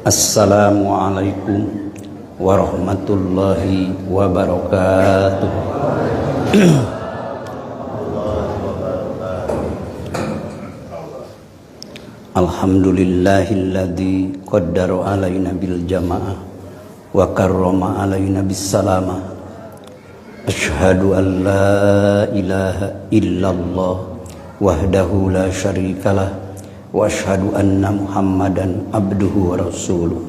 Assalamualaikum warahmatullahi wabarakatuh. Alhamdulillahilladzi qaddara alaina bil jamaah wa karrama alaina bis salamah. Asyhadu an la ilaha illallah wahdahu la syarikalah wa asyhadu anna Muhammadan abduhu wa rasuluh.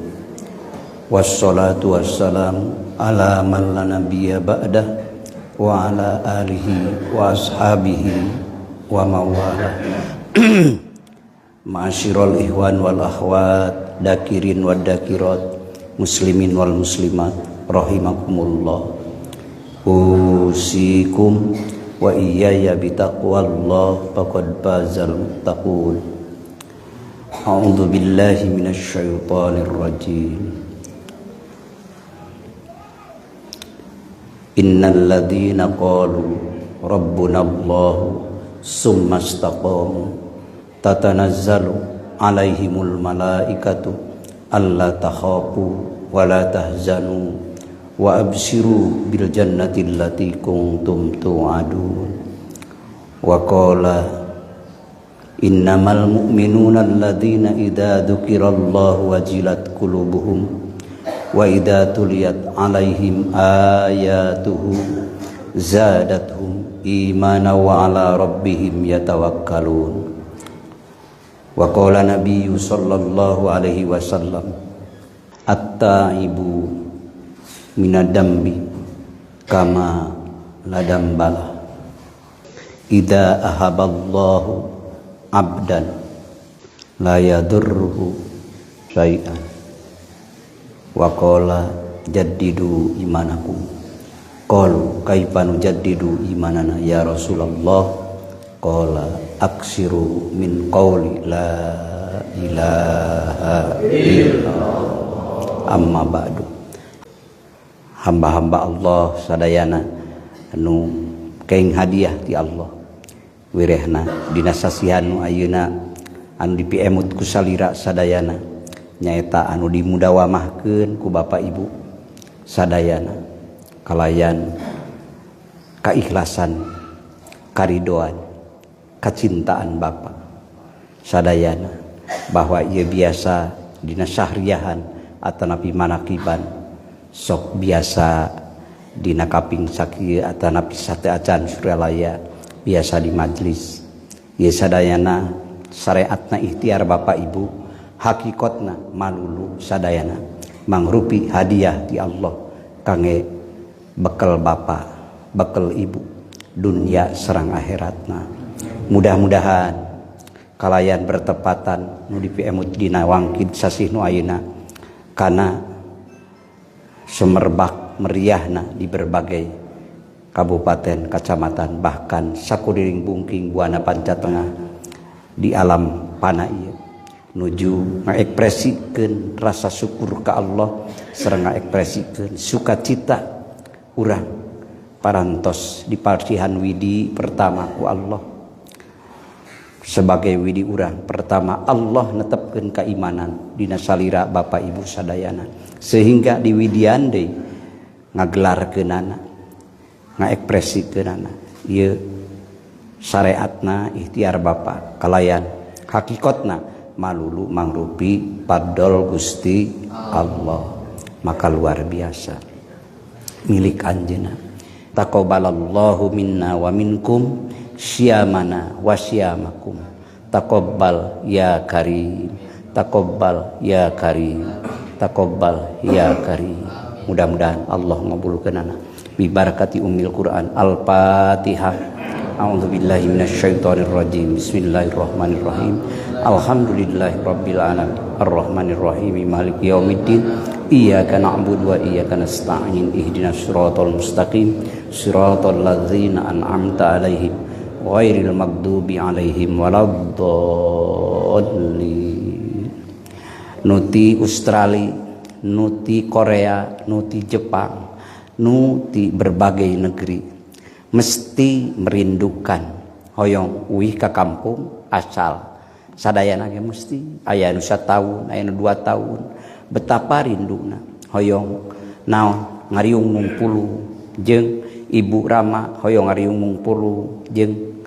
Wassalatu wassalamu ala man la nabiyya ba'dah wa ala alihi wa ashabihi wa mawalah. Ma'asyiral ikhwan wal akhwat, dakirin wad dakirat, muslimin wal muslimat, rahimakumullah. Usikum wa iyaya bitaqwallah faqad fazal muttaqun. A'udzu billahi minasy syaithanir rajim. Innal ladzina qalu rabbunallahu summa istaqamu tatanazzalu alaihimul malaikatu alla takhafu wa la tahzanu wa abshiru bil jannati allati kuntum tu'adun. Wa qala innamal mu'minuna alladzina idza dzukirallahu wajilat qulubuhum wa idza tuliyat alaihim ayatuhu zadatuhum imana wa ala rabbihim yatawakkalun. Wa qala nabiyyu sallallahu alaihi wasallam at-taibu minadambi kama ladambala idza ahaballahu abdan la yadurruhu syai'an. Wa qala jaddidu imanakum. Qalu kaifa nujaddidu imanana ya Rasulullah? Qala aksiru min qawli la ilaha illallah. Amma ba'du. Hamba-hamba Allah sadayana anu keing hadiah ti Allah wirehna dina sasihan nu ayeuna anu dipiemut ku salira sadayana nyaeta anu dimudawamahkeun ku bapak ibu sadayana kalayan kaikhlasan, karidoan, kacintaan bapak sadayana bahwa ieu biasa dina syahriyahan atanapi manakiban sok biasa dina kaping sakieu atanapi sate acan suralaya biasa di majlis. Ieu sadayana syariatna ikhtiar bapak ibu, hakikatna malulu sadayana mangrupi hadiah ti Allah kangge bekal bapak, bekal ibu dunia serang akhiratna. Mudah-mudahan kalayan bertepatan nu dipiemut dina wangkid sasih nu ayeuna kana semerbak meriahna di berbagai kabupaten, kacamatan, bahkan sakuriring bungking buana panca tengah di alam panah ieu nuju ngaekspresikeun rasa syukur ka Allah sareng ngaekspresikeun sukacita urang parantos diparsihan widi pertama ku Allah. Sebagai widi urang pertama Allah netepkeun keimanan dina salira bapak ibu sadayana sehingga di widian deui ngagelarkeunana ngaekspresikeunana ieu syariatna ikhtiar bapak kalayan hakikatna malulu mangrupi padol Gusti Allah maka luar biasa milik anjeunna. Taqabbalallahu minna wa minkum syiyamana wa syiyamakum. Taqabbal ya karim, taqabbal ya karim, taqabbal ya karim. Mudah-mudahan Allah ngabulkeunana bi barakati ummil Quran. Al-Fatihah. A'udzubillahi minasyaitonir rajim. Bismillahirrahmanirrahim. Alhamdulillahirabbil alamin. Arrahmanirrahim. Maliki yaumiddin. Iyyaka na'budu wa iyyaka nasta'in. Ihdinas siratal mustaqim. Siratal ladzina an'amta 'alaihim ghairil maghdubi 'alaihim waladdallin. Nuti Australia, nuti Korea, nuti Jepang, nuti berbagai negeri mesti merindukan hoyong uih ka kampung asal sadayana ge mesti aya nu 1 tahun aya nu 2 tahun betapa rinduna hoyong naon ngariung mungpulu jeung Ibu Rama hoyong ngariung mungpulu jeung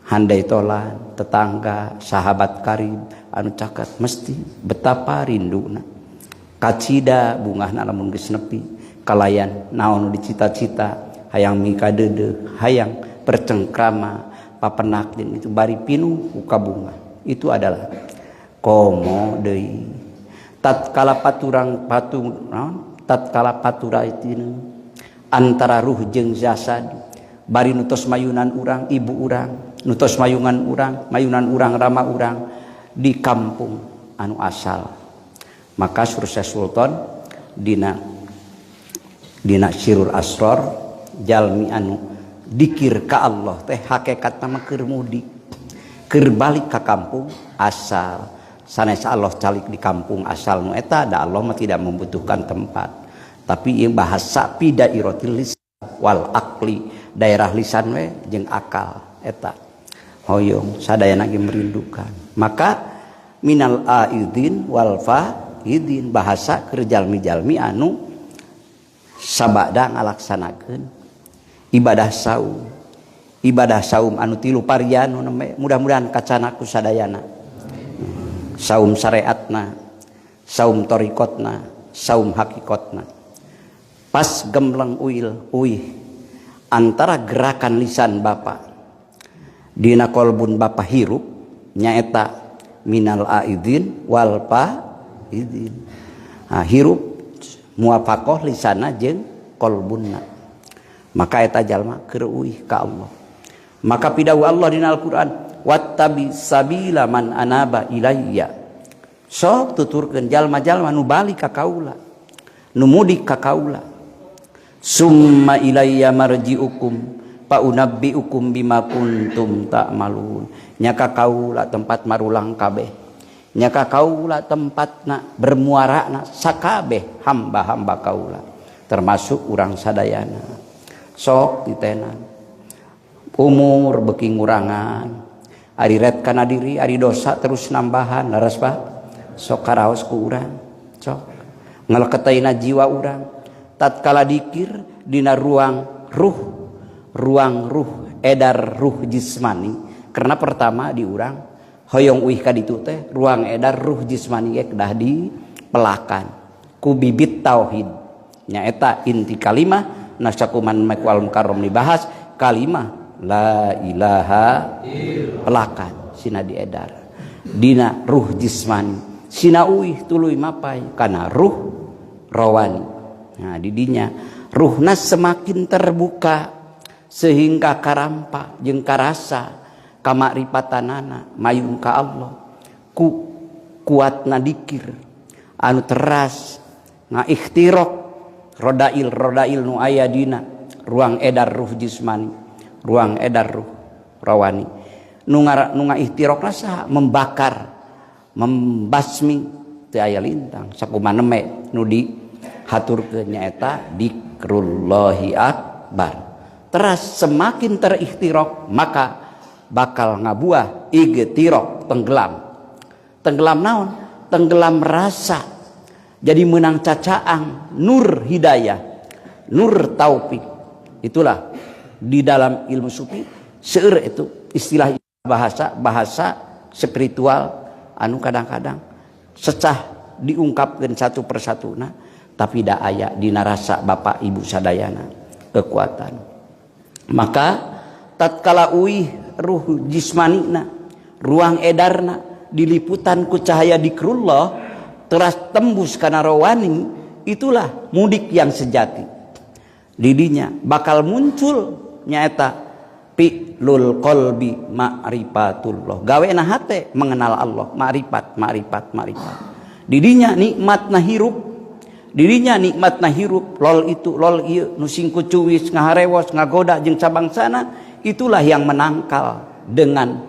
handai tolan tetangga sahabat karib anu caket mesti betapa rinduna kacida bungahna lamun geus nepi kalayan naon dicita-cita hayang mikadeudeuk hayang percengkrama papenak jeung itu bari pinuh ku kabunga itu adalah komo deui tatkala paturang patung tatkala patura ieu antara ruh jeung jasad bari nutos mayunan urang ibu urang nutos mayunan urang rama urang di kampung anu asal maka Syekh Sultan dina Sirul Asrar jalmi anu dikir ka Allah teh hakikatna mah keur mudik keur balik ka kampung asal sanes Allah calik di kampung asal nu eta da Allah mah tidak membutuhkan tempat tapi ieu bahasa pidairatil lisan wal aqli daerah lisan we jeung akal eta hoyong sadayana ge merindukan maka minal aidin wal faidin bahasa keur jalmi-jalmi anu sabada ngalaksanakeun ibadah saum anu 3 parian mudah-mudahan kacana ku sadayana saum syariatna saum torikotna saum hakikotna pas gembleng uih antara gerakan lisan Bapa dina kolbun Bapa hirup nyaeta minal aidin wal faidin hirup muafaqah lisana jeung kolbunna maka eta jalma keur uih ka Allah maka pidawu Allah dina Al-Qur'an wattabi sabila man anaba ilayya sok tuturkeun jalma-jalma nu balik ka kaula nu mudik ka kaula summa ilayya marji'ukum fa unabbi'ukum bima kuntum ta'malun nya ka kaula tempat marulang kabeh nya ka kaula tempatna bermuarana sakabeh hamba-hamba kaula termasuk urang sadayana sok ditenan umur beuki ngurangan ari ret kana diri ari dosa terus nambahan laras Pak sok karaos ku urang sok ngaleketaina jiwa urang tatkala dikir dina ruang ruh edar ruh jismani karena pertama di urang hoyong uih ka ditu teh ruang edar ruh jismani ge kedah dipelakan ku bibit tauhid nya eta inti kalimah nasakuman makwal mukarram dibahas kalimah la ilaha pelakan sina diedar dina ruh jismani sina uih tuluy mapai kana ruh rawani nah didinya ruhna semakin terbuka sehingga karampa jeung karasa kamaripatanana mayung ka Allah ku kuatna dikir anu teras ngaikhtirok rodail nu aya dina ruang edar ruh jismani ruang edar ruh rawani nu ngaikhtirokna saha membakar membasmi teu aya lintang sakumaha neme nu dihaturkeun nyaeta dzikrullahi akbar teras semakin terikhtirok maka bakal ngabuah igtirok tenggelam naon tenggelam rasa jadi menang cacaang nur hidayah nur taufik itulah di dalam ilmu sufi seueur itu istilah bahasa spiritual anu kadang-kadang secah diungkapkeun satu persatuna tapi da aya dina rasa bapak ibu sadayana kekuatan maka tatkala uih ruh jismanina ruang edarna diliputan ku cahaya dikrullah teras tembus kana rawani itulah mudik yang sejati didinya bakal muncul nyaeta fi'lul qalbi ma'rifatullah gawena hate mengenal Allah ma'rifat didinya nikmatna hirup lol itu lol ieu nu singku cuwis ngaharewos ngagoda jeung sabangsana itulah yang menangkal dengan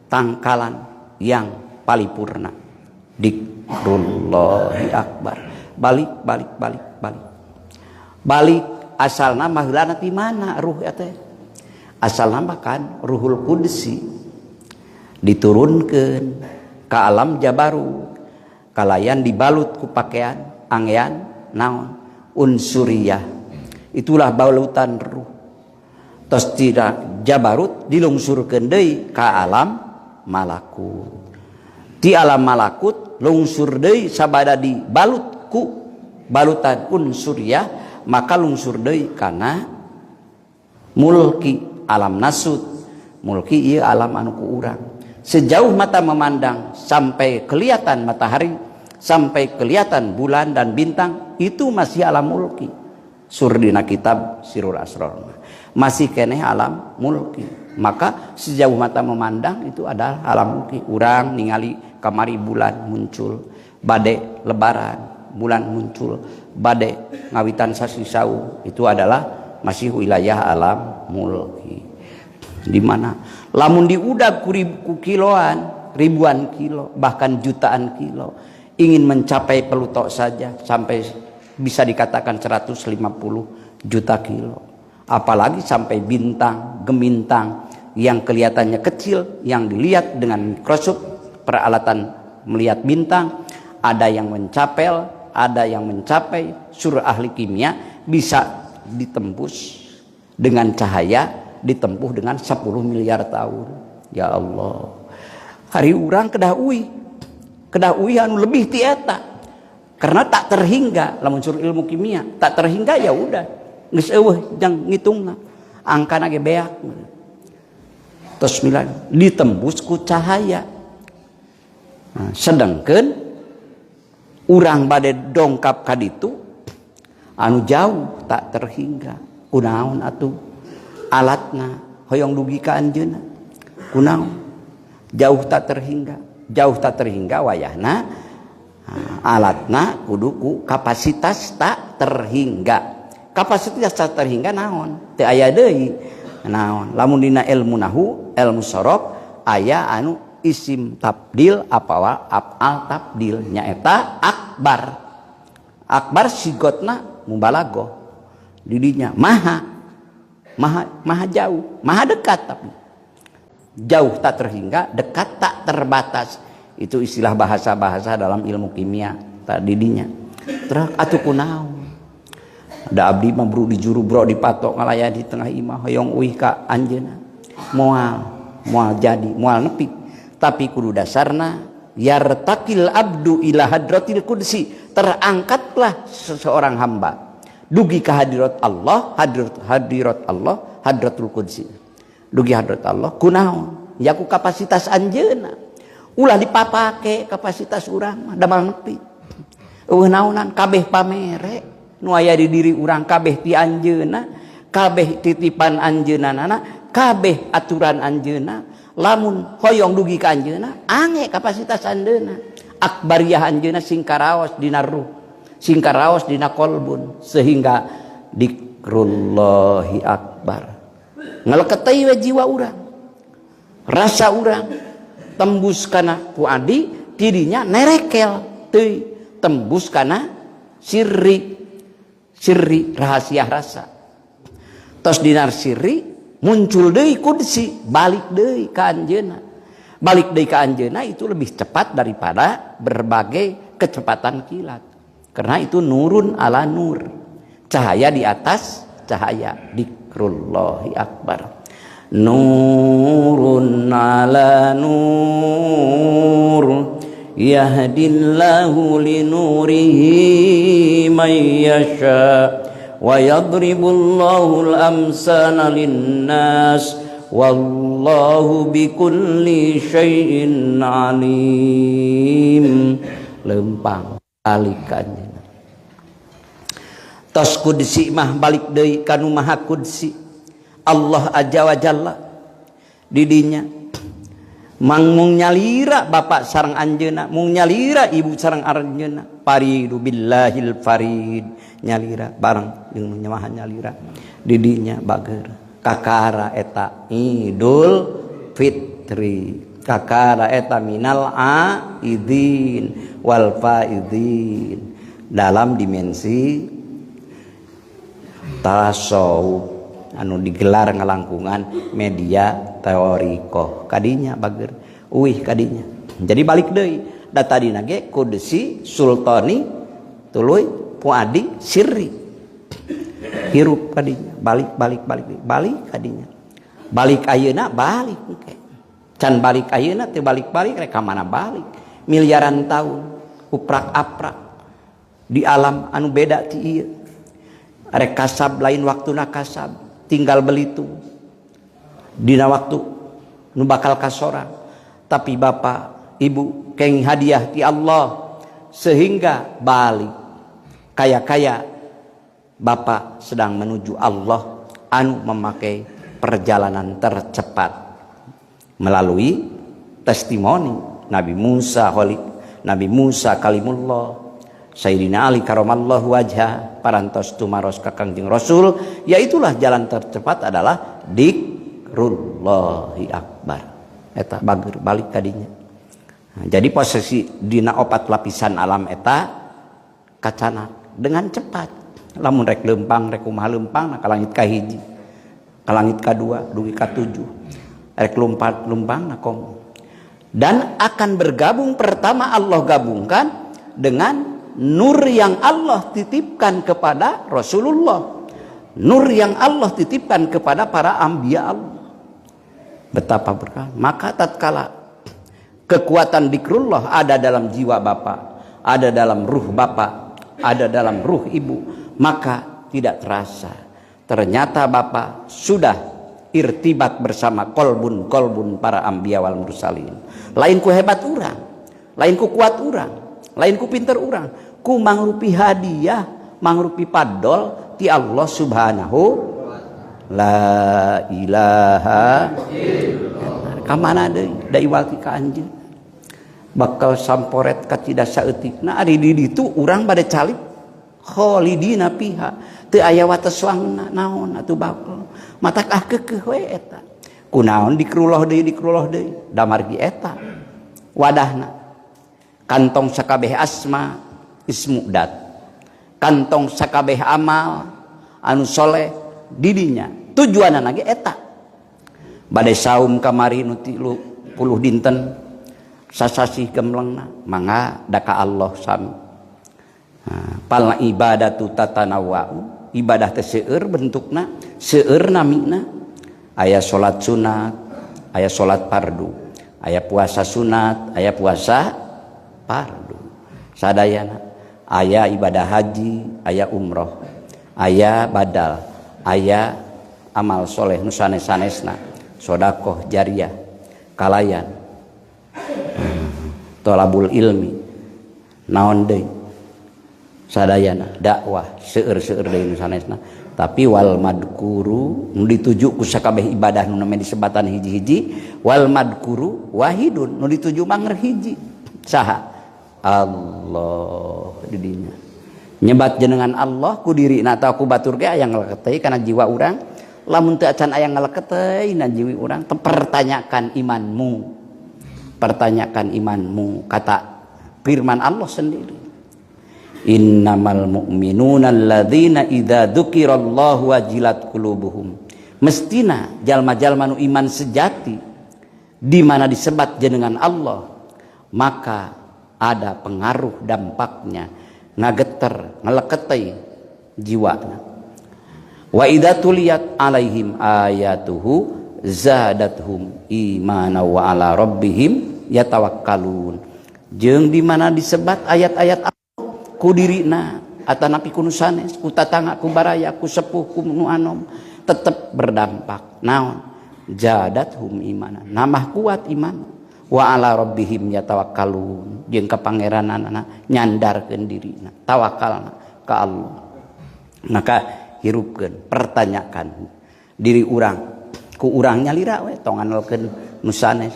tangkalan yang paripurna dzikrullahi akbar balik asalna mah heulana ti mana ruh teh asalna mah kan ruhul qudsi diturunkeun ka alam jabarut kalayan dibalut ku pakaian anggean naon unsuriyah, itulah balutan ruh. Tos tidak jabarut dilungsurkeun deui ka alam malakut. Di alam malakut lungsur deui sabada dibalut ku balutan unsuriyah, maka lungsur deui kana mulki alam nasut. Mulki ieu alam anu ku urang. Sejauh mata memandang sampai kelihatan matahari, sampai kelihatan bulan dan bintang, itu masih alam mulki. Sur dina kitab Sirul Asrar masih keneh alam mulki. Maka sejauh mata memandang itu adalah alam mulki. Urang ningali kamari bulan muncul, bade lebaran bulan muncul, bade ngawitan sasi sau, itu adalah masih wilayah alam mulki. Di mana lamun diudag ku kiloan, ribuan kilo, bahkan jutaan kilo, ingin mencapai pelutok saja sampai bisa dikatakan 150 juta kilo. Apalagi sampai bintang, gemintang yang kelihatannya kecil, yang dilihat dengan mikroskop, peralatan melihat bintang, ada yang mencapai, ada yang mencapai, surah ahli kimia bisa ditembus dengan cahaya, ditempuh dengan 10 miliar tahun. Ya Allah, hari urang kedah uwi anu lebih ti eta, karena tak terhingga. Lamun sur ilmu kimia tak terhingga, ya udah geus eueuh jang ngitungna, angkana ge beak. Tos milan ditembus ku cahaya. Nah, sedangkeun urang bade dongkap ka ditu anu jauh tak terhingga. Kunaon atuh alatna hoyong dugi ka anjeunna? Kunaon? Jauh tak terhingga wayahna alatna kudu ku kapasitas tak terhingga. Kapasitas tak terhingga naon? Teu aya deui naon. Lamun dina ilmu nahu, ilmu sorok aya anu isim tabdil apawa af'al tabdil nyaeta akbar. Akbar sigotna mubalaghah. Didinya maha jauh, maha dekat, tapi jauh tak terhingga, dekat tak terbatas. Itu istilah bahasa-bahasa dalam ilmu kimia tak didinya. Terus atuh kunaon? Da abdi mah bro di juru bro dipatok ngalayan di tengah imah hoyong uih ka anjeunna. Moal jadi, moal nepi. Tapi kudu dasarna yartaqil abdu ila hadratil qudsi, terangkatlah seseorang hamba dugi ke hadirat Allah, hadirat Allah, hadratul qudsi. Dugi hadirat Allah kunaon? Ya ku kapasitas anjeunna. Ulah dipapake kapasitas urang mah damal nepi. Eueuh naonan kabeh pamere nu aya di diri urang, kabeh ti anjeunna, kabeh titipan anjeunna, kabeh aturan anjeunna. Lamun hoyong dugi ka anjeunna, ange kapasitas anjeunna. Akbariyah anjeunna singkaraos dina ruh, singkaraos dina kolbun, sehingga dikrullahi akbar. Ngaleketei we jiwa urang, rasa urang tembus kana ku adi, tidinya nerekel teuy, tembus kana sirri rahasia rasa. Tos dinar sirri muncul deui kudsi, balik deui ka anjeunna. Balik deui ka anjeunna itu lebih cepat daripada berbagai kecepatan kilat. Karena itu nurun ala nur, cahaya di atas cahaya. Dikrullahi akbar. Nurun ala nur, yahdillahu linurihi man yasha, wa yadribullahu al-amsana linnas, wallahu bikulli syai'in alim. Lempang balikannya. Tos kudsi mah balik deui kanu maha kudsi. Allah Azza wa Jalla didinya mung nyalira bapak sareng anjeunna, mung nyalira ibu sareng anjeunna. Faridu billahil farid, nyalira bareng jeung nyamahan nyalira didinya bager. Kakara eta Idul Fitri, kakara eta minal aidin wal faidin, dalam dimensi tasawuf anu digelar ngalangkungan media teoriko kadinya bager uih kadinya. Jadi balik deui da tadina ge kudsi sultani tuluy puadi sirri hirup kadinya balik kadinya balik ayeuna balik okay. Can balik ayeuna teu balik-balik rek ka mana balik miliaran tahun uprak-aprak di alam anu beda ti ieu rek kasab lain waktuna kasab tinggal belitung dina waktu nu bakal kasorang tapi bapak ibu keng hadiah ti Allah sehingga balik kaya-kaya bapak sedang menuju Allah anu memakai perjalanan tercepat melalui testimoni Nabi Musa kalimullah Sayyidina Ali karamallahu wajha parantos tumaros ka Kangjeng Rasul yaitulah jalan tercepat adalah dzikrullahi akbar eta bager balik kadinya jadi posisi dina opat lapisan alam eta kacana dengan cepat lamun rek lempang rek kumaha lempang ka langit kahiji ka langit kadua dugi ka 7 rek lompat lempang na komo dan akan bergabung pertama Allah gabungkan dengan nur yang Allah titipkan kepada Rasulullah nur yang Allah titipkan kepada para anbiya Allah betapa berkah maka tatkala kekuatan zikrullah ada dalam jiwa bapak ada dalam ruh bapak ada dalam ruh ibu maka tidak terasa ternyata bapak sudah irtibat bersama kolbun para anbiya wal mursalin lain ku hebat urang lain ku kuat urang lain ku pinter urang ku mangrupi hadiah mangrupi padol ti Allah subhanahu la ilaha kamana deui da iwal ti ka anjeun bakal samporet ka tidak saeutikna ari di ditu urang bade calik khalidina piha teu aya wates wangna naon atuh bakal matak keukeuh we eta kunaon dikrullah deui da margi eta wadahna kantong sakabeh asma ismudat kantong sakabeh amal anu soleh didinya tujuanna ge eta bade saum kamari nu 30 dinten sasasih gemlengna mangga da ka Allah sami pal ibadatu tatanawwa'u ibadah teh seueur bentukna seueur namina aya salat sunat aya salat fardu aya puasa sunat aya puasa fardu sadayana aya ibadah haji aya umroh aya badal aya amal soleh nu sanes-sanesna sedekah jariyah kalayan thalabul ilmi naon deui sadayana dakwah seueur-seueur deui nu sanesna tapi wal madkuru nu dituju ku sakabeh ibadah nu name disebatan hiji-hiji wal madkuru wahidun nu dituju mah hiji saha Allah di dinya nyebat jenengan Allah ku dirina atawa ku batur ge aya ngaleketeuy kana jiwa urang lamun teu acan aya ngaleketeuy na jiwa urang pertanyakan imanmu kata firman Allah sendiri innamal mu'minuna alladzina idza dzukirallahu wajilat qulubuhum mestina jalma-jalma nu iman sejati di mana disebat jenengan Allah maka ada pengaruh dampaknya ngageter ngaleketeuy jiwana wa idza tuliyat alaihim ayatuhu zadathum imana wa ala rabbihim yatawakkalun jeung di mana disebat ayat-ayat Allah ku dirina atanapi ku nu sanes ku tatangga ku baraya ku sepuh ku nu anom tetep berdampak naon zadathum imana nambah kuat iman wa ala rabbihim yatawakkalun jeung ka pangeranana nyandarkeun dirina tawakalna ka Allah maka hirupkeun pertanyakan diri urang ku urang nyalira we tong nganelkeun nu sanes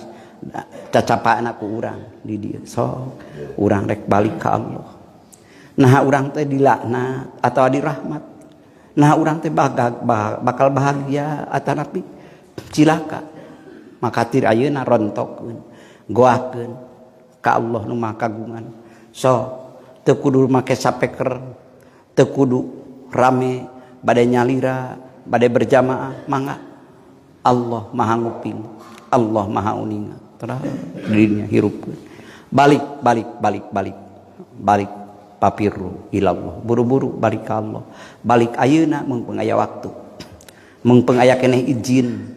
cacapana ku urang di dieu sok urang rek balik ka Allah nah urang teh dilaknat atawa dirahmat nah urang teh bakal bahagia atanapi cilaka maka tir ayeuna rontokkeun goakeun ka Allah nu Maha Kagungan sok teu kudu make sapeker teu kudu rame bade nyalira bade berjamaah mangga Allah Maha nguping Allah Maha uninga terang dirinya hirupkeun balik papiru ilallah, buru-buru balik ke Allah, balik ayeuna mengpeng aya waktu, mengpeng aya keneh izin,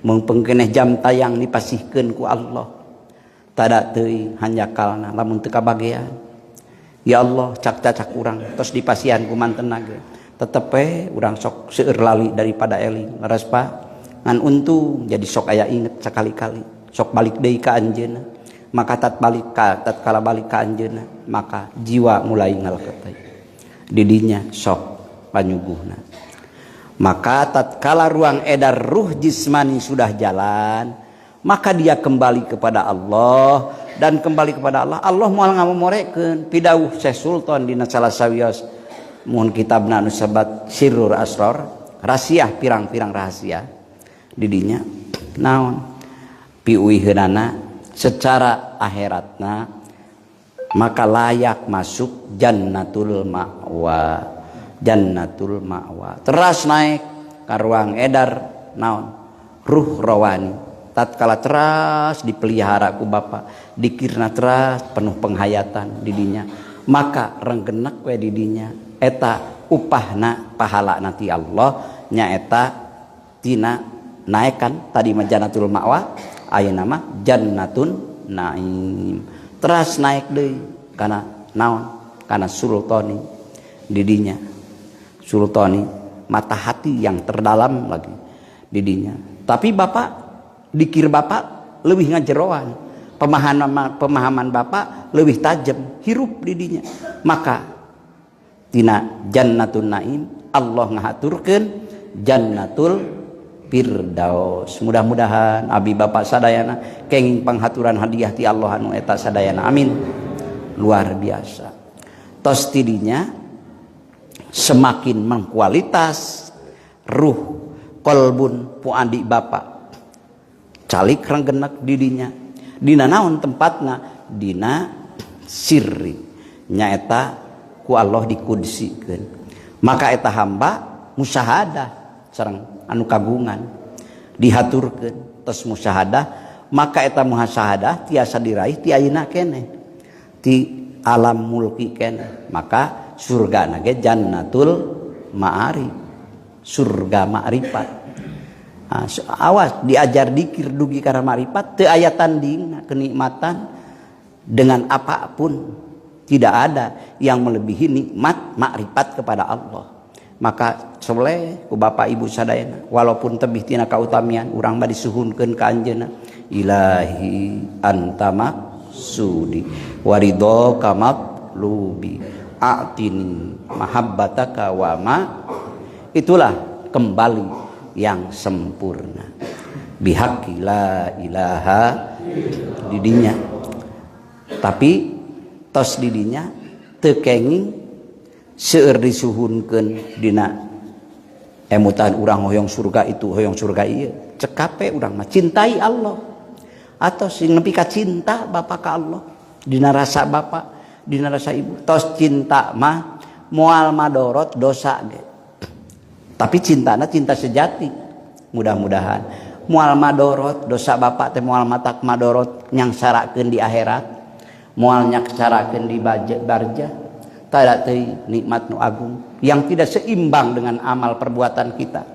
mengpeng keneh jam tayang dipasihkeun ku Allah, tada teuing hanyakalna lamun teu kabagean. Ya Allah cak-cacak urang tos dipasihan ku mantenna ge tetep urang sok seueur lali daripada eling leres pa ngan untung jadi sok aya inget sekali-kali sok balik deui ka anjeunna. Maka tatkala balik ka anjeunna maka jiwa mulai ngaleketeuy didinya sok panyuguhna. Maka tatkala ruang edar ruh jismani sudah jalan, maka dia kembali kepada Allah, dan kembali kepada Allah Allah moal ngamomorekeun pidawuh Syekh Sultan dina salah sawios mun kitabna anu sabat Sirrul Asrar, rahasia pirang-pirang rahasia didinya naon piuiheunana secara akhiratna maka layak masuk jannatul ma'wa. Teras naik ke ruang edar naon ruh rawani tatkala teras dipelihara ku bapa dikirna teras penuh penghayatan didinya, maka renggenek we didinya eta upahna pahala nanti Allah nyaeta tina naekan tadi mah jannatul ma'wa ayeuna mah jannatun naim. Teras naik deui kana naon kana sultani didinya, sultani mata hati yang terdalam lagi didinya. Tapi bapak dikir bapak lebih ngajeroan, pemahaman bapak lebih tajam hirup didinya, maka tina jannatun naim Allah ngahaturkeun jannatul Firdaus. Mudah-mudahan abi bapak sadayana kenging panghaturan hadiah ti Allah anu eta sadayana, amin. Luar biasa tos tidinya semakin mengkualitas ruh kolbun puandi bapak calik renggenek didinya dina naon tempatna dina sirri nyaeta ku Allah dikudsikeun, maka eta hamba musyahadah sareng anu kagungan dihaturkeun tos musyahadah, maka eta musyahadah tiasa diraih ti ayeuna keneh ti alam mulki keneh, maka surga nage jannatul ma'arif, surga ma'rifat. Awas diajar dikir dugi karena ma'rifat teu aya tandingna kenikmatan dengan apapun, tidak ada yang melebihi nikmat ma'rifat kepada Allah. Maka soleh ku bapak ibu sadayana walaupun tebih tina kautamian urang mah disuhunkeun ka anjeunna ilahi anta maksudi waridho kamatlubi a'tini mahabbataka wa ma, itulah kembali yang sempurna bihaqqi la ilaha didinya. Tapi tos didinya teu kenging seueur disuhunkeun dina emutan urang hoyong surga itu hoyong surga ieu cekape urang mah cintai Allah atau sing nepi ka cinta bapa ka Allah dina rasa bapa dina rasa ibu. Tos cinta mah moal madorot dosa ge, tapi cintana cinta sejati. Mudah-mudahan moal madorot dosa bapa teh moal matak madorot nyangsarakeun di akhirat, moal nyangsarakeun di barja. Tada teuing nikmat nu agung yang tidak seimbang dengan amal perbuatan kita.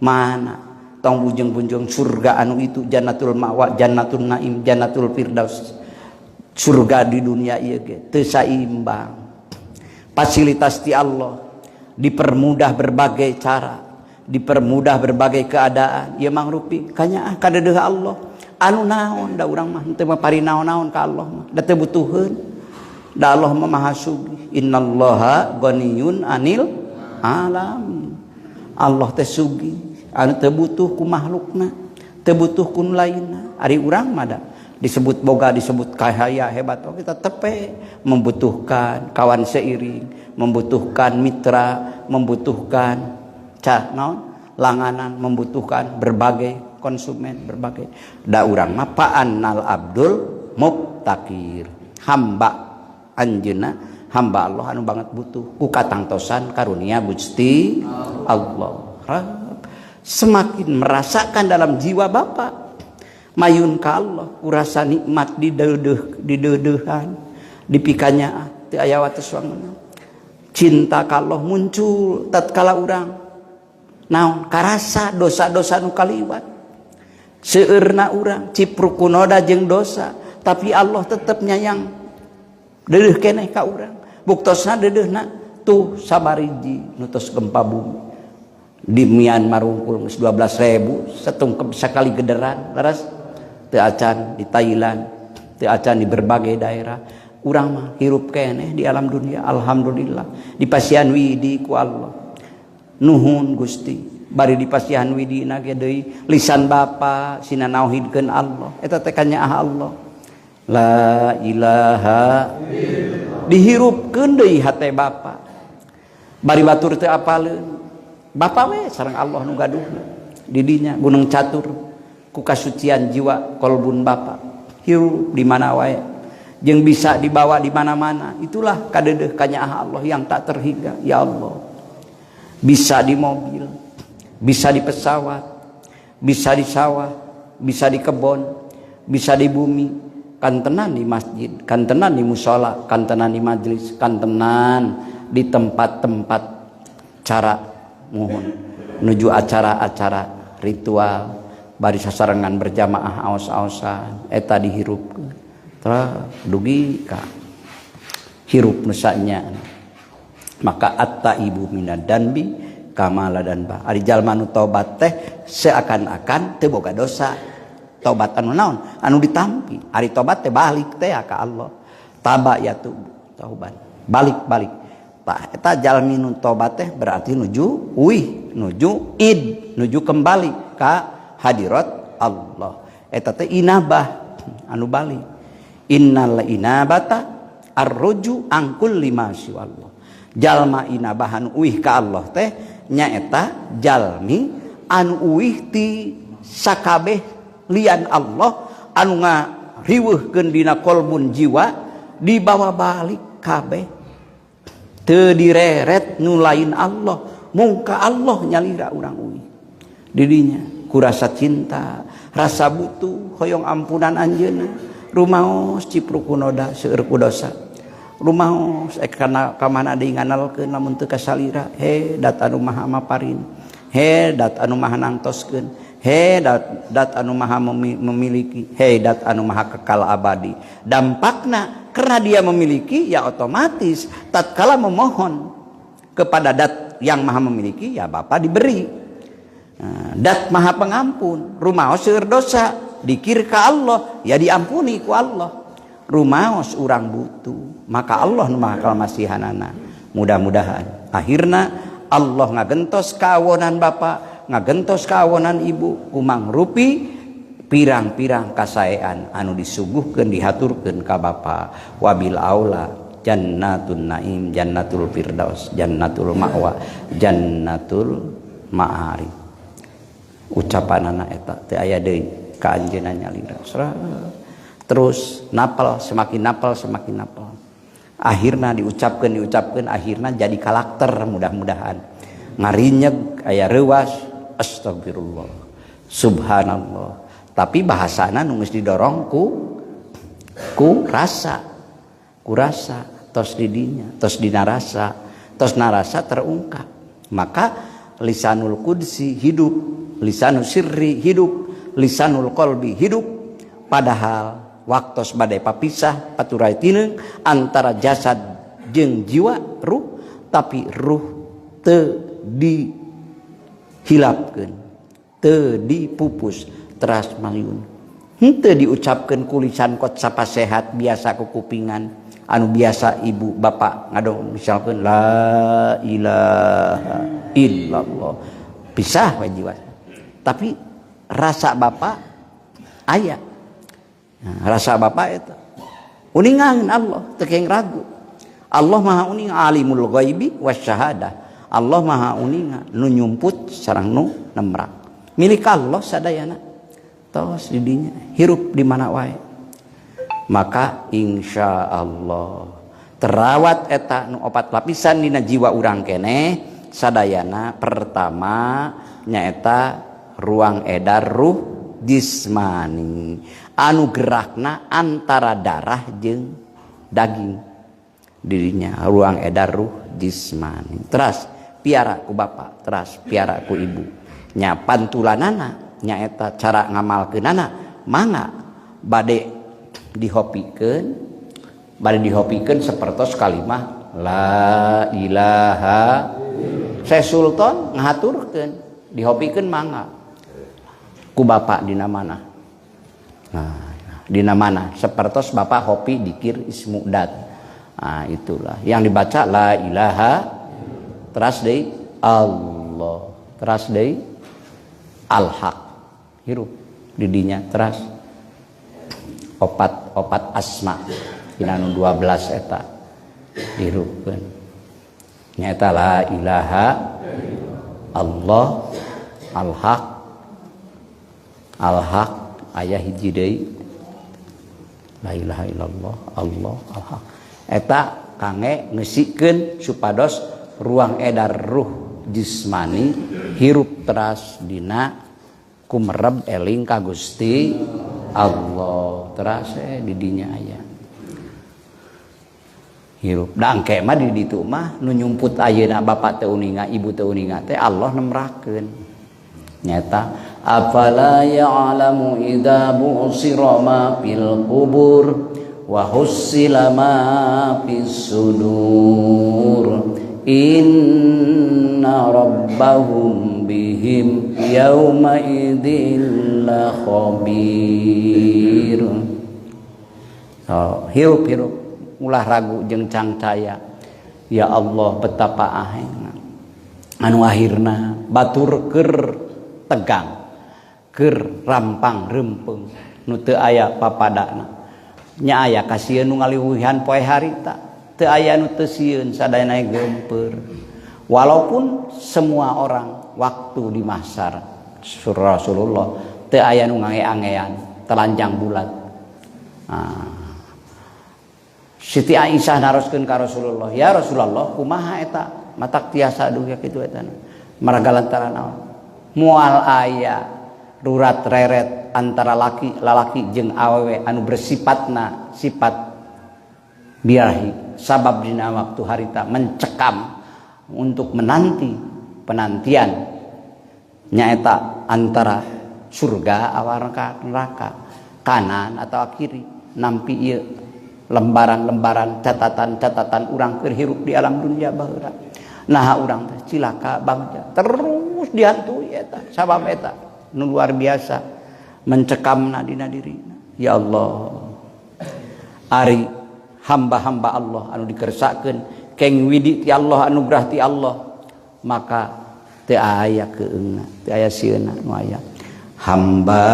Mana tong bujeng-bujeng surga anu itu jannatul ma'wa, jannatul naim, jannatul firdaus. Surga di dunia ieu ge teu saimbang. Fasilitas ti Allah dipermudah berbagai cara, dipermudah berbagai keadaan. Ieu mangrupi kanya kadeudeung Allah. Anu naon da urang mah teu mapari naon-naon ka Allah mah. Da teu butuheun. Da Allah mah maha sugih. Innallaha ghaniyun anil alam. Allah teh sugih anu teu butuh ku makhlukna, teu butuh ku lainna. Ari urang mah da disebut boga, disebut kaya hebat, oh kita tepe membutuhkan kawan seiring, membutuhkan mitra, membutuhkan naon langanan, membutuhkan berbagai konsumen, berbagai. Da urang mah pa'annal abdul mubtakir, hamba anjeunna hamba Allah anu banget butuh ku katangtosan karunia Gusti Allah. Semakin merasakan dalam jiwa bapak, mayun ka Allah kurasa nikmat di deudehan dipikanya teu aya wates wangun. Cinta ka Allah muncul tatkala urang naon karasa dosa-dosa nu kaliwat seueurna urang cipruk kunoda jeung dosa tapi Allah tetep nyayang deudeuh keneh ka urang buktosna deudeuhna tuh sabariji nu tos gempa bumi di Myanmar unggul 12.000 satungkep sakali gederan laras teu acan di Thailand teu acan di berbagai daerah urang mah hirup keneh di alam dunia alhamdulillah dipasihan widi ku Allah nuhun Gusti bari dipasihan widina ge deui lisan bapa sina nauhidkeun Allah eta teh kanyaah Allah la ilaha dihirupkeun deui hate bapa bari batur teu apaleun bapa we sareng Allah nu gaduhna di dinya gunung catur ku kasucian jiwa kolbun bapa hirup di mana wae jeung bisa dibawa di mana-mana itulah kadeudeuh kanyaah Allah yang tak terhingga ya Allah bisa di mobil bisa di pesawat, bisa di sawah, bisa di kebon, bisa di bumi, kantenan di masjid, kantenan di musola, kantenan di majlis, kantenan di tempat-tempat cara mohon menuju acara-acara ritual, bari sasarengan berjamaah aos-aosan, eta dihirup, terus dugi ka hirup nusanya, maka atta ibu minad danbi kamala dan ba ari jalma nu tobat teh seakan-akan teu boga dosa tobat anu naon anu ditampi ari tobat teh balik teh ka Allah taba ya tauban balik tah eta jalmi nu tobat teh berarti nuju kembali ka hadirat Allah eta teh inabah anu balik innal inabata arruju angkul lima Allah jalma inabahan uih ka Allah teh nyaeta jalmi anu uih ti sakabeh lian Allah anu ngariweuhkeun dina kolbun jiwa dibawa balik kabeh teu direret nu lain Allah mung ka Allah nyalira urang uih di dinya ku rasa cinta rasa butuh hoyong ampunan anjeunna rumaos cipruk kunoda seueur ku dosa rumaos kana kamana deui nganalkeun lamun teu kasalira he dat anu maha maparin he dat anu maha nangtoskeun he dat anu maha memiliki he dat anu maha kekal abadi dampakna karena dia memiliki ya otomatis tatkala memohon kepada dat yang maha memiliki ya Bapa diberi dat maha pengampun rumaos seueur dosa dikir ka Allah ya diampuni ku Allah rumaos urang butuh maka Allah nu maha kalmasihanana mudah-mudahan akhirna Allah ngagentos kawonan bapa ngagentos kawonan ibu kumang rupi pirang-pirang kasaean anu disuguhkeun dihaturkeun ka bapa wabil aula jannatun naim jannatul firdaus jannatul ma'wa jannatul ma'arif ucapanana eta teh aya deui ka anjeunna nyalira terus napal semakin napal akhirnya diucapkan akhirnya jadi karakter mudah-mudahan ngarinyeg aya reuwas astagfirullah subhanallah tapi bahasana nu geus didorong ku rasa tos didinya tos dina rasa tos narasa terungkap maka lisanul qudsi hidup lisanul sirri hidup lisanul qalbi hidup padahal waktos badai papisah paturai tineung antara jasad jeung jiwa ruh tapi ruh teu dihilapkeun teu dipupus teras maliun henteu diucapkeun ku lisan kot sapasehat biasa ku kupingan anu biasa ibu bapak ngadong misalkeun la ilaha illallah pisah we jiwa tapi rasa bapak aya rasa bapak itu uningan Allah tekeng ragu Allah maha uning alimul ghaibi wasyahadah Allah maha uningan nu nyumput sareng nu nemrak milik Allah sadayana tos di dinya hirup di mana wae maka insya Allah terawat eta nu opat lapisan dina jiwa urang keneh sadayana pertama nyaeta ruang edar ruh jismani anu gerakna antara darah jeung daging dirinya ruang edar ruh jismani teras piara ku bapa teras piara ku ibu nya pantulanana nya eta cara ngamalkeunana mangga bade dihopikeun sapertos kalimah la ilaha Syekh Sultan ngahaturkeun dihopikeun mangga ku bapa dina mana nah dina mana sapertos bapa hopi dikir ismudat nah itulah yang dibaca la ilaha teras deui Allah teras deui al-haq hirup didinya teras opat asma dina nu 12 eta dihirupkeun nyaeta la ilaha Allah al-haq aya hiji deui la ilaha illallah Allah al-haq eta kangge ngeusikeun supados ruang edar ruh jismani hirup teras dina kumereb eling ka Gusti Allah teras didinya aya hirup dangke mah di ditu mah nu nyumput ayeuna bapa teu uninga ibu teu uninga teh Allah nemrakeun nyata afala ya'lamu idza bu'sira ma fil qubur wa hussila ma fis sudur inna rabbahum bihim yawma idzil khabir hirup ulah ragu jeung cangcaya ya Allah betapa ahengna anu akhirna batur keur tegang keur rampang rempeng nu teu aya papadana nya aya kasieun nu ngaliwuhan poe harita teu aya nu teu sieun sadayana geumpeur walaupun semua orang waktu di mahsyar Rasulullah teu aya nu ngange-angean telanjang bulat Siti Aisyah naroskeun ka Rasulullah ya Rasulullah kumaha eta matak tiasa duh ya kitu eta maraga lantaran naon moal aya rurat reret antara lalaki jeung awewe anu bersifatna sifat birahi sabab dina waktu harita mencekam untuk menanti penantian nyaeta antara surga awan neraka kanan atau kiri nampi ieu lembaran-lembaran catatan-catatan urang keur hirup di alam dunia baheula nah urang teh cilaka bagja terus dihantui eta sabab eta nu luar biasa mencekamna dina dirina ya Allah ari hamba-hamba Allah anu dikersakeun keng widi ti Allah anugerah ti Allah maka teu aya keungna teu aya sieuna nu aya hamba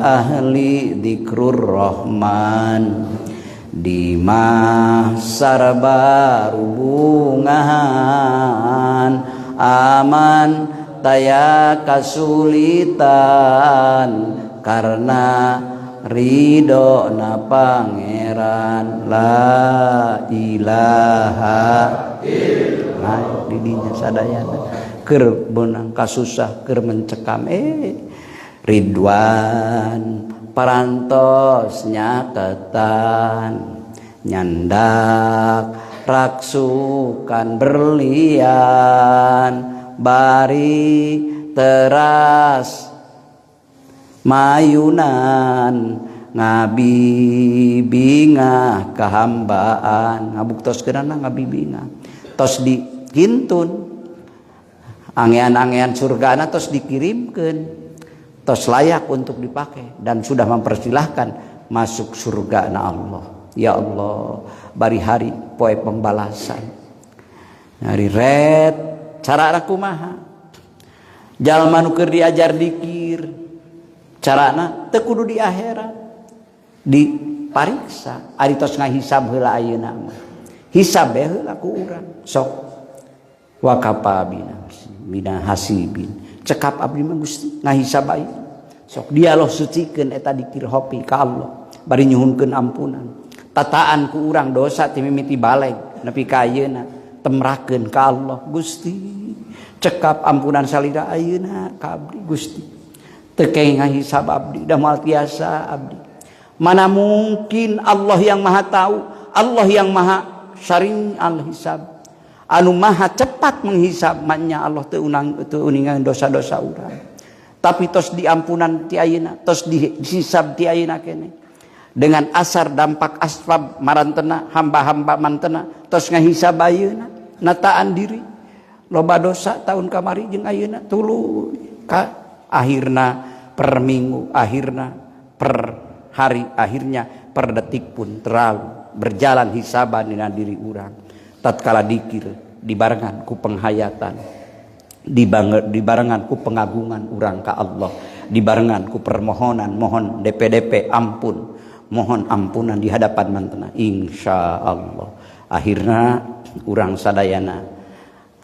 ahli dzikrur rahman di mahsyar barubungan aman taya kasulitan karena ridho na pangeran la ilaha illallah didinya sadayana keur beunang kasusah keur mencekam ridwan parantos nyaketan nyandak raksukan berlian bari teras mayunan ngabibingah kahambaan ngabuktoskeunana ngabibingah tos dikintun angean-angean surgana tos dikirimkeun tos layak untuk dipakai dan sudah mempersilahkan masuk surga na Allah ya Allah bari hari poe pembalasan hari red carana kumaha jalma nu keur diajar dikir carana teu kudu di akhirat dipariksa ari tos ngahisab heula ayeuna mah hisab bae heula ku urang sok wa kapabina bina hasibin cekap abdi mah Gusti ngahisab bae sok dialog sucikeun eta dikir hopi ka Allah bari nyuhunkeun ampunan tataan ku urang dosa ti mimiti baleg nepi ka ayeuna temrakeun ka Allah Gusti cekap ampunan salira ayeuna ka abdi Gusti Tekeng ngahisab abdi da moal tiasa abdi. Mana mungkin Allah yang maha tahu, Allah yang maha syari' al-hisab, anu maha cepat menghisab maknya Allah teu uningan dosa-dosa urang. Tapi tos diampunan ti ayeuna, tos dihisab ti ayeuna kene. Dengan asar dampak asbab marantena hamba-hamba mantena tos ngahisab ayeuna, nataan diri. Loba dosa tahun kamari jeung ayeuna tuluy ka akhirna per minggu, akhirna per hari, akhirnya per detik pun terlalu berjalan hisaban dina diri urang. Tatkala dikir dibarengan ku penghayatan, dibarengan ku pengagungan urang ka Allah, dibarengan ku permohonan mohon DP ampun, mohon ampunan di hadapan mantena, insyaallah akhirna urang sadayana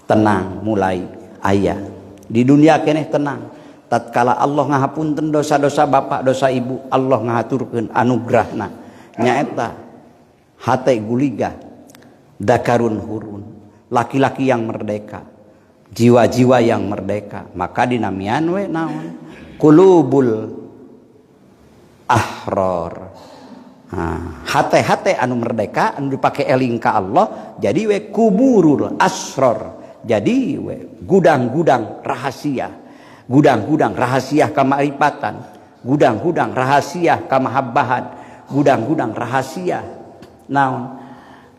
tenang mulai aya di dunia keneh tenang. Tatkala Allah ngahapunten dosa-dosa bapak dosa ibu, Allah ngahaturkeun anugerahna nyaeta hate guliga dakarun hurun, laki-laki yang merdeka, jiwa-jiwa yang merdeka. Maka dinamian we naon qulubul ahrar, hate-hate anu merdeka anu dipake eling ka Allah, jadi we kuburul asrar, jadi we gudang-gudang rahasia, gudang-gudang rahasia kamaripatan, gudang-gudang rahasia kamahabbahan, gudang-gudang rahasia naon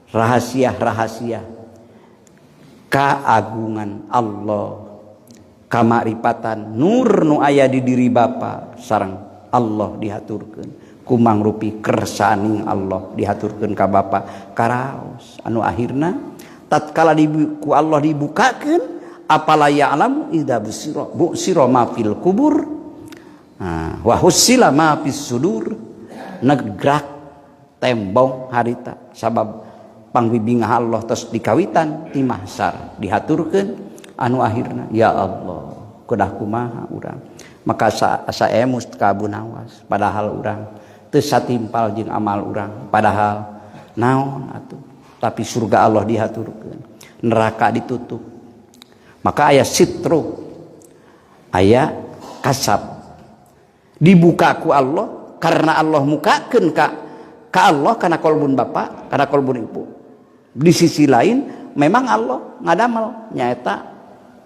rahasia-rahasia kaagungan Allah, kamaripatan nur nu aya di diri bapa sareng Allah dihaturkeun ku mangrupi kersaning Allah dihaturkeun ka bapa karaos anu akhirna tatkala ku Allah dibukakeun apala ya'lam idza busira ma fil kubur wa husila ma fis sudur, negrak tembong harita sabab pangbibingah Allah tos dikawitan ti mahsyar dihaturkeun anu akhirna ya Allah kudah kumaha urang. Maka sae mus ka Abu Nawas padahal urang teu satimpal jeung amal urang, padahal naon atuh, tapi surga Allah dihaturkeun, neraka ditutup. Maka aya sitru, aya kasab dibuka ku Allah karena Allah mukakeun ka Allah kana kolbun bapa, kana kolbun ibu. Di sisi lain memang Allah ngadamel nyaeta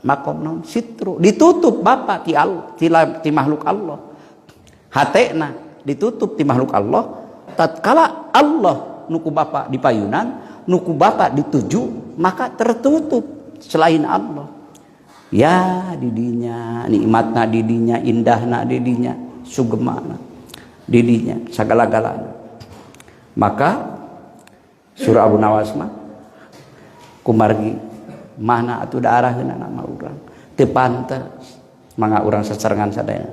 makom naon sitru, ditutup bapa ti Allah, ti makhluk Allah. Hatena ditutup ti makhluk Allah. Tatkala Allah nuku bapa dipayunan, nuku bapa dituju, maka tertutup selain Allah. Ya didinya nikmatna, didinya indahna, didinya sugemana, didinya sagala-galana. Maka surah Abu Nawas mah kumargi mana atuh daaraheuna nama urang teu pantes mangga urang sasarengan sadaya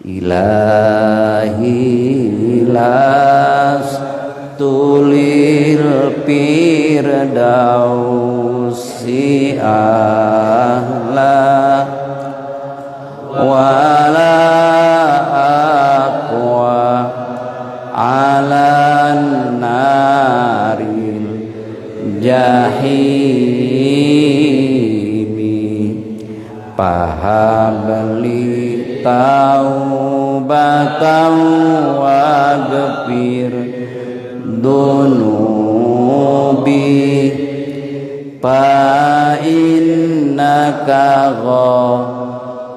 ilahi las tulil firdausi ahla wala aqwa alan naril jahimi pahabli taubatan waghfir dunubi fa innaka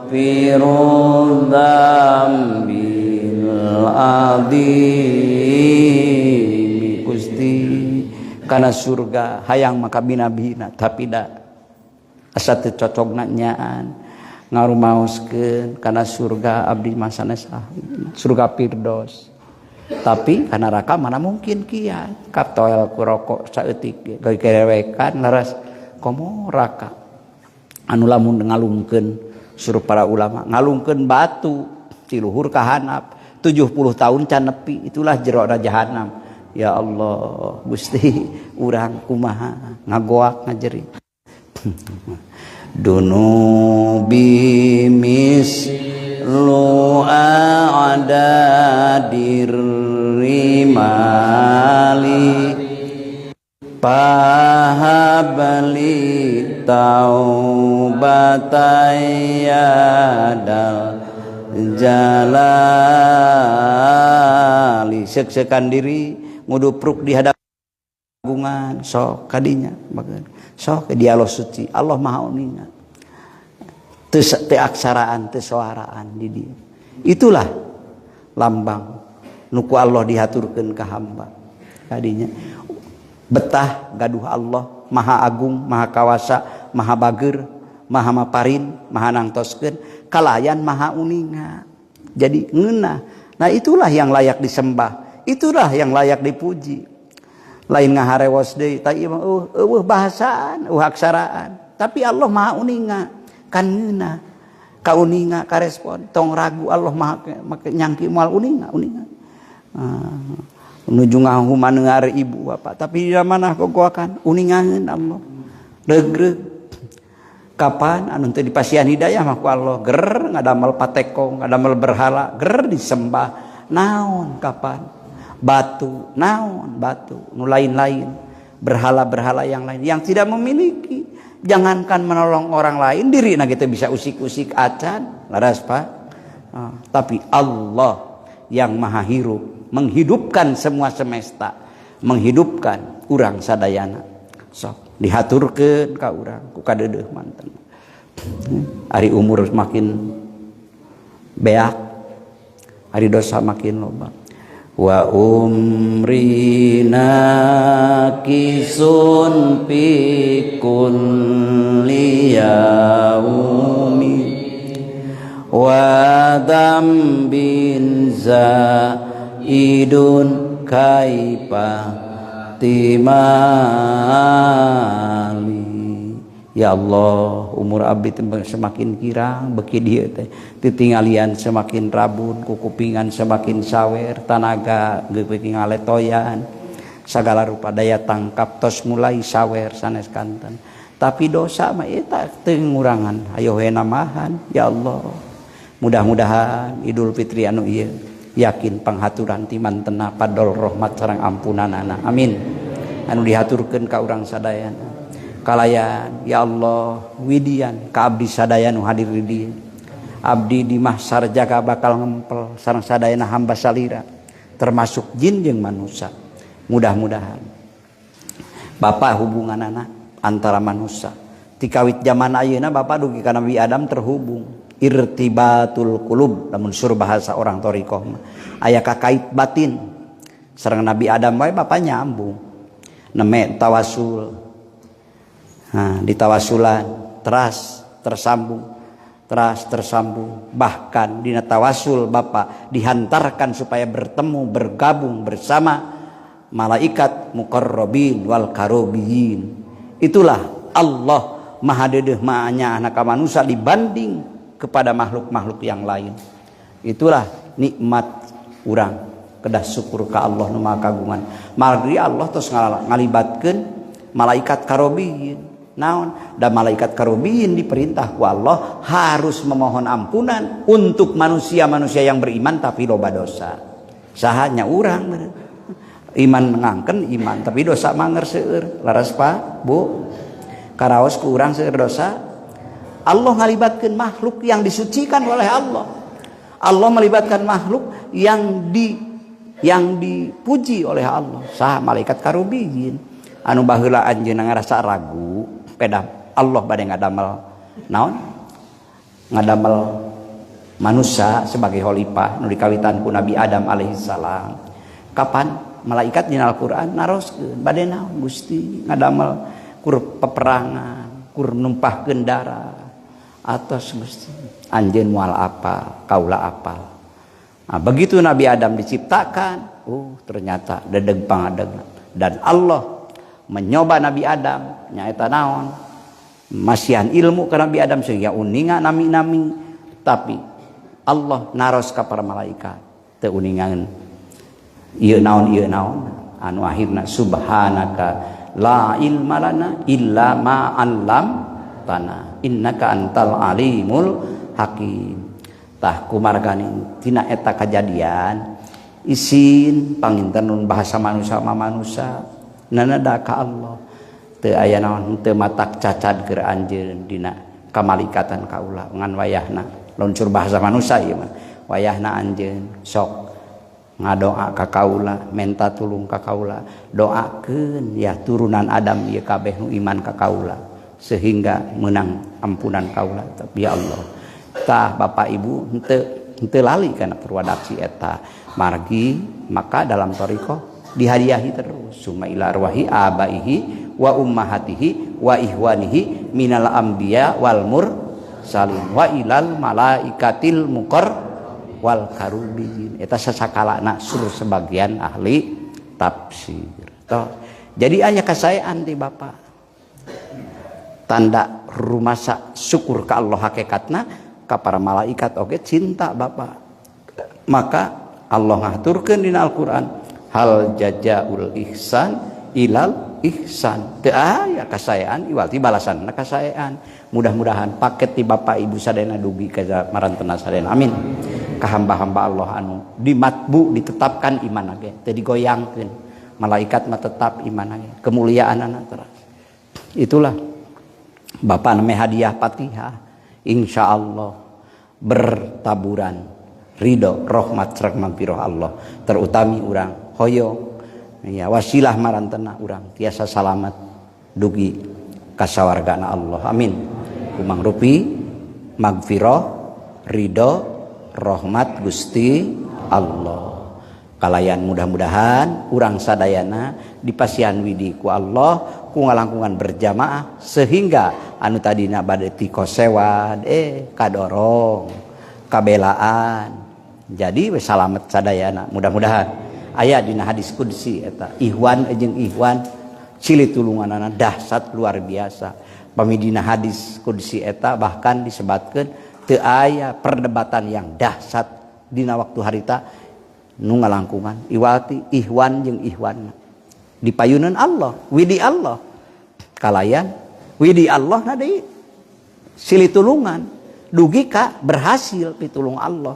ghafirud dzambil adzim. Gusti kana surga hayang maka bina-bina tapi da asa teu cocogna nyaan ngarumaoskeun kana surga abdi masana sahi surga Firdaus. Tapi kana neraka mana mungkin kieu kaptoel ku rokok saeutik kerewekan leres komo neraka anu lamun ngalungkeun suruh para ulama ngalungkeun batu ti luhur ka hanap 70 tahun can nepi itulah jerona jahanam. Ya Allah Gusti urang kumaha ngagoak ngajerit dunubi mislu a'dadir rimali pahabli taubatayadal jalali sek-sekan diri ngudupruk di hadapan agungan sok kadinya sok dia Allah suci Allah maha uninga teu aksaraan teu soaraan di dia itulah lambang nuku Allah dihaturkeun ka hamba kadinya betah gaduh Allah maha agung maha kawasa maha bager maha maparin maha nangtoskeun kalayan maha uninga jadi ngeunah. Nah itulah yang layak disembah itulah yang layak dipuji lain ngaharewos deui ta ieu mah eueuh bahasaan aksaraan tapi Allah maha uninga kan ngeunah kauninga karespon tong ragu Allah maha nyangki moal uninga nuju ngahuman ngar ibu bapak tapi di mana kogoakan uningaheun Allah legreg kapan anu teu dipasihan hidayah mah ku Allah ger ngadamel pateko ngadamel berhala ger disembah naon kapan batu naon batu nu lain-lain berhala-berhala yang lain yang tidak memiliki jangankan menolong orang lain diri na kita bisa usik-usik acan laras Pak tapi Allah yang maha hirup menghidupkan semua semesta menghidupkan urang sadayana sok dihaturkeun ka urang ku kadeudeuh manten ari umur makin beak ari dosa makin loba wa umrina kisun pikun liyaumi wa dambin zaidun kaipa timali ya Allah umur abdi semakin kirang beki dieu teh titingalian semakin rabun kukupingan semakin sawer tanaga beki ngaletoyan sagala rupa daya tangkap tos mulai sawer sanes kanten tapi dosa mah eta teu ngurangan ayo we namahan ya Allah mudah-mudahan Idul Fitri anu ieu yakin panghaturan ti mantena padol rahmat sareng ampunanana amin anu dihaturkeun ka urang sadayana kalayan ya Allah widian ka abdi sadaya nu hadir di dieu abdi di mahsyar jaga bakal ngempel sareng sadayana hamba salira termasuk jin jeung manusia mudah-mudahan Bapak hubungan anak antara manusia tikawit zaman ayeuna Bapak dugi ka Nabi Adam terhubung irtibatul qulub lamun sur bahasa orang thariqah aya kakait batin sareng Nabi Adam wae Bapak nyambung neme tawasul ditawasulan teras tersambung bahkan dina tawasul Bapak dihantarkan supaya bertemu bergabung bersama malaikat muqarrabin wal karobiyin itulah Allah maha dedeh maanya anak manusia dibanding kepada makhluk-makhluk yang lain itulah nikmat urang kedah syukur ka Allah nu maha kagungan margi Allah tos ngalibatkeun malaikat karobiyin naon dan malaikat karobiyin diperintah ku Allah harus memohon ampunan untuk manusia-manusia yang beriman tapi loba dosa sahanya urang iman ngangken iman tapi dosa manger seueur laras Pak Bu karaos ku urang seueur dosa Allah ngalibatkeun makhluk yang disucikan oleh Allah Allah melibatkan makhluk yang dipuji oleh Allah sah malaikat karobiyin anu baheula anjeunna ngarasa ragu pedah Allah bade ngadamel naon ngadamel manusia sebagai khalifah nu dikawitan ku Nabi Adam alaihissalam kapan malaikat dina Al-Qur'an naroskeun bade naon Gusti ngadamel kur peperangan kur numpahkeun darah atos Gusti anjeun moal apa kaula apal nah, begitu Nabi Adam diciptakan ternyata dedeg pangadeg dan Allah menyoba Nabi Adam nyaeta naon masihan ilmu ke Nabi Adam sehingga uninga nami-nami tapi Allah naros ka para malaikat teu uningan ieu naon anu akhirna subhanaka la ilma lana illa ma 'allamtana innaka antal alimul hakim tah kumargani tina eta kajadian isin panginten bahasa manusia nanada ka Allah teu aya naon teu matak cacad keur anjeun dina kamalikatan kaula ngan wayahna luncur bahasa manusia ieu mah wayahna anjeun sok ngadoa ka kaula, menta tulung ka kaula, doakeun ya turunan Adam ieu kabeh nu iman ka kaula sehingga menang ampunan kaula. Tapi ya Allah, tah Bapak Ibu henteu lali kana purwadaksi eta. Margi maka dalam thariqah dihadiahi terus summa ila arwahi abaihi wa ummahatihi wa ihwanihi minal anbiya wal mursalin wa ilal malaikatil muqarrabin wal karubiyin. Eta sasakalana sur sebagian ahli tafsir. Toh, jadi aya kasayaan di Bapak. Tanda rumasa syukur ka Allah hakikatna ka para malaikat oge cinta Bapak. Maka Allah ngaturkeun dina Al-Qur'an hal jazaul ihsan ilal ihsan. Teu aya kasayaan iwal ti balasanna kasayaan. Mudah-mudahan paket di Bapak Ibu sadayana dugi ka marantena sadayana. Amin. Ka hamba-hamba Allah anu dimatbu ditetapkan iman ge teu digoyangkeun. Malaikat mah tetap iman ge kemuliaanna terus. Itulah Bapak name hadiah Fatihah insyaallah bertaburan ridho rahmat sareng maghfirah Allah terutami urang hoyong ya wasilah marantena urang tiasa salamet dugi ka sawargana Allah. Amin. Kumangrupi maghfirah ridho rahmat Gusti Allah. Kalayan mudah-mudahan urang sadayana dipasihan widi ku Allah ku ngalangkungan berjamaah sehingga anu tadina bade ti kosewan kadorong kabelaan jadi we salamet sadayana. Mudah-mudahan aya dina hadis qudsi eta ihwan jeung ihwan cili tulunganana dahsyat luar biasa. Pamidina hadis qudsi eta bahkan disebatkeun teu aya perdebatan yang dahsyat dina waktu harita nu ngalangkungan iwati ihwan jeung ihwan dipayuneun Allah widi Allah kalayan widi Allah na deui silih tulungan dugi ka berhasil pitulung Allah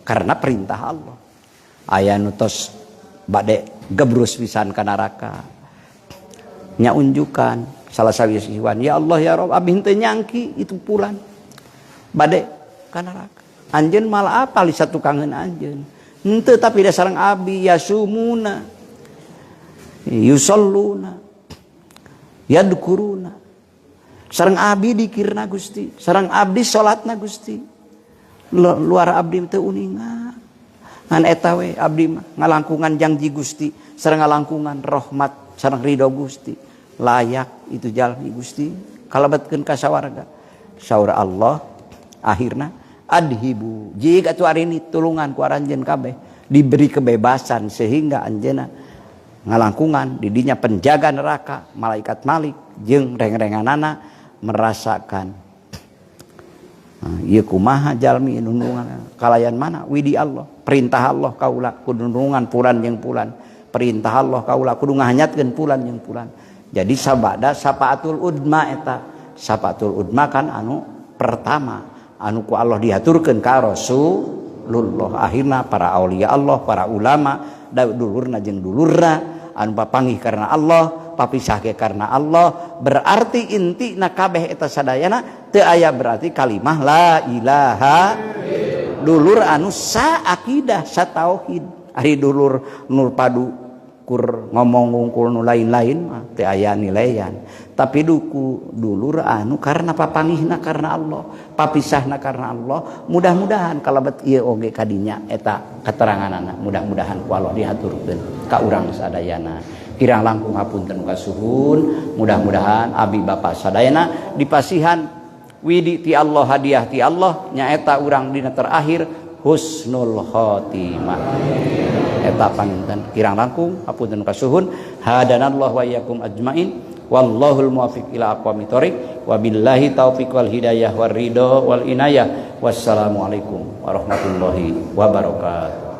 karena perintah Allah. Aya nu tos bade gebrus pisan ka neraka nya unjukan salah sawise ihwan ya Allah ya Rabb abdi teu nyangki itu pulan bade ka neraka anjeun malah apa li satukangeun anjeun henteu tapi da sareng abdi yasumuna yusalluna yadkuruna sareng abdi dikirna Gusti sareng abdi salatna Gusti luar abdi teu uningan ngan eta we abdi mah ngalangkungan janji Gusti sareng ngalangkungan rahmat sareng ridho Gusti layak itu jalmi Gusti kalebetkeun ka sawarga saur Allah akhirna adhibu jika tu hari ini tulungan ku aranjeun kabeh diberi kebebasan sehingga anjeunna ngalangkungan di dinya penjaga neraka malaikat Malik jeung reng-renganana merasakan ieu kumaha jalmi nunungan kalayan mana widi Allah perintah Allah kaula kudu nunungan pulan jeung pulan perintah Allah kaula kudu ngahanyatkeun pulan jeung pulan. Jadi sabada syafaatul udma eta syafaatul udma kan anu pertama anu ku Allah diaturkeun ka Rasulullah. Akhirna para aulia Allah, para ulama, dulurna jeung dulurna anu papanggih karena Allah, papisah ge karena Allah, berarti intina kabeh eta sadayana teu aya berarti kalimah la ilaha dulur anu sa akidah sa tauhid. Ari dulur nur padu kur ngomong ngungkul nu lain-lain mah teu aya nilaian. Tapi duku dulur anu karena papanggihna karena Allah, papisahna karena Allah. Mudah-mudahan kalebet ieu oge kadinya eta keteranganana. Mudah-mudahan ku Allah diaturkeun ka urang sadayana. Kirang langkung hapunten kasuhun. Mudah-mudahan abi bapa sadayana dipasihan widi ti Allah hadiah ti Allah nyaeta urang dina terakhir husnul khotimah. Eta panginten kirang langkung hapunten kasuhun. Hadanallahu wa iyyakum ajmain. Wallahul muwaffiq ila aqwamit thoriq wabillahi taufiq wal hidayah war ridha wal inayah. Wassalamualaikum warahmatullahi wabarakatuh.